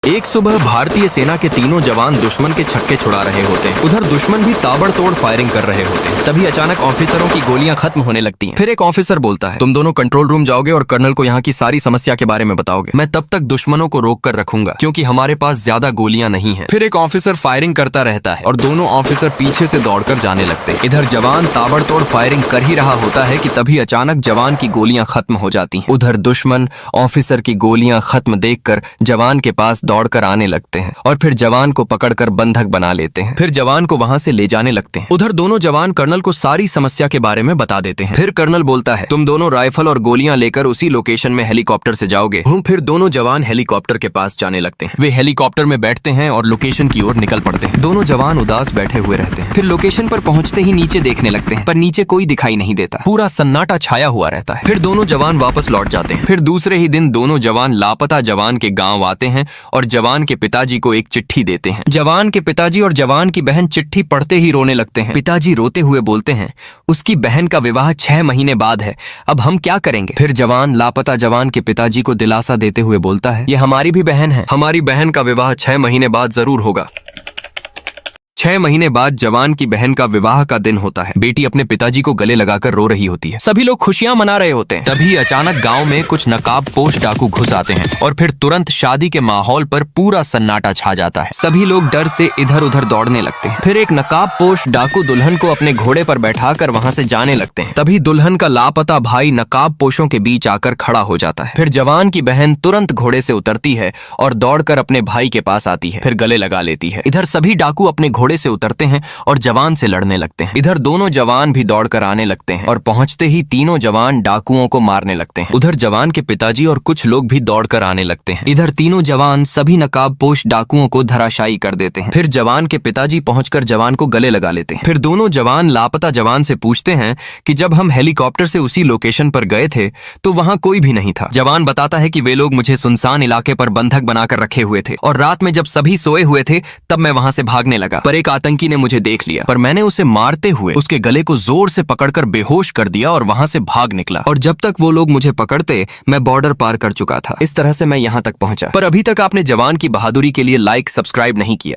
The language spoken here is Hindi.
एक सुबह भारतीय सेना के तीनों जवान दुश्मन के छक्के छुड़ा रहे होते हैं। उधर दुश्मन भी ताबड़तोड़ फायरिंग कर रहे होते हैं। तभी अचानक ऑफिसरों की गोलियां खत्म होने लगती हैं। फिर एक ऑफिसर बोलता है, तुम दोनों कंट्रोल रूम जाओगे और कर्नल को यहाँ की सारी समस्या के बारे में बताओगे। मैं तब तक दुश्मनों को रोक कर रखूंगा क्योंकि हमारे पास ज्यादा गोलियां नहीं है। फिर एक ऑफिसर फायरिंग करता रहता है और दोनों ऑफिसर पीछे से दौड़कर जाने लगते हैं। इधर जवान ताबड़तोड़ फायरिंग कर ही रहा होता है कि तभी अचानक जवान की गोलियां खत्म हो जाती हैं। उधर दुश्मन ऑफिसर की गोलियां खत्म देखकर जवान के पास दौड़कर आने लगते हैं और फिर जवान को पकड़कर बंधक बना लेते हैं। फिर जवान को वहां से ले जाने लगते हैं। उधर दोनों जवान कर्नल को सारी समस्या के बारे में बता देते हैं। फिर कर्नल बोलता है, तुम दोनों राइफल और गोलियां लेकर उसी लोकेशन में हेलीकॉप्टर से जाओगे। फिर दोनों जवान हेलीकॉप्टर के पास जाने लगते हैं। वे हेलीकॉप्टर में बैठते हैं और लोकेशन की ओर निकल पड़ते हैं। दोनों जवान उदास बैठे हुए रहते हैं। फिर लोकेशन पर पहुंचते ही नीचे देखने लगते हैं, पर नीचे कोई दिखाई नहीं देता। पूरा सन्नाटा छाया हुआ रहता है। फिर दोनों जवान वापस लौट जाते हैं। फिर दूसरे ही दिन दोनों जवान लापता जवान के गांव आते हैं और जवान के पिताजी को एक चिट्ठी देते हैं। जवान के पिताजी और जवान की बहन चिट्ठी पढ़ते ही रोने लगते हैं। पिताजी रोते हुए बोलते हैं, उसकी बहन का विवाह 6 महीने बाद है, अब हम क्या करेंगे। फिर जवान लापता जवान के पिताजी को दिलासा देते हुए बोलता है, ये हमारी भी बहन है, हमारी बहन का विवाह 6 महीने बाद जरूर होगा। 6 महीने बाद जवान की बहन का विवाह का दिन होता है। बेटी अपने पिताजी को गले लगाकर रो रही होती है। सभी लोग खुशियां मना रहे होते हैं। तभी अचानक गांव में कुछ नकाबपोश डाकू घुस आते हैं और फिर तुरंत शादी के माहौल पर पूरा सन्नाटा छा जाता है। सभी लोग डर से इधर उधर दौड़ने लगते हैं। फिर एक नकाबपोश डाकू दुल्हन को अपने घोड़े पर बैठाकर वहां से जाने लगते हैं। तभी दुल्हन का लापता भाई नकाबपोशों के बीच आकर खड़ा हो जाता है। फिर जवान की बहन तुरंत घोड़े से उतरती है और दौड़कर अपने भाई के पास आती है। फिर गले लगा लेती है। इधर सभी डाकू अपने घोड़े से उतरते हैं और जवान से लड़ने लगते हैं। इधर दोनों जवान भी दौड़कर आने लगते हैं और पहुंचते ही तीनों जवान डाकुओं को मारने लगते हैं। उधर जवान के पिताजी और कुछ लोग भी दौड़कर आने लगते हैं। इधर तीनों जवान सभी नकाबपोश डाकुओं को धराशायी कर देते हैं। फिर जवान के पिताजी पहुंचकर जवान को गले लगा लेते हैं। फिर दोनों जवान लापता जवान से पूछते हैं कि जब हम हेलीकॉप्टर से उसी लोकेशन पर गए थे तो वहां कोई भी नहीं था। जवान बताता है कि वे लोग मुझे सुनसान इलाके पर बंधक बनाकर रखे हुए थे और रात में जब सभी सोए हुए थे तब मैं वहां से भागने लगा, पर एक आतंकी ने मुझे देख लिया, पर मैंने उसे मारते हुए उसके गले को जोर से पकड़कर बेहोश कर दिया और वहां से भाग निकला। और जब तक वो लोग मुझे पकड़ते मैं बॉर्डर पार कर चुका था। इस तरह से मैं यहाँ तक पहुंचा। पर अभी तक आपने जवान की बहादुरी के लिए लाइक सब्सक्राइब नहीं किया।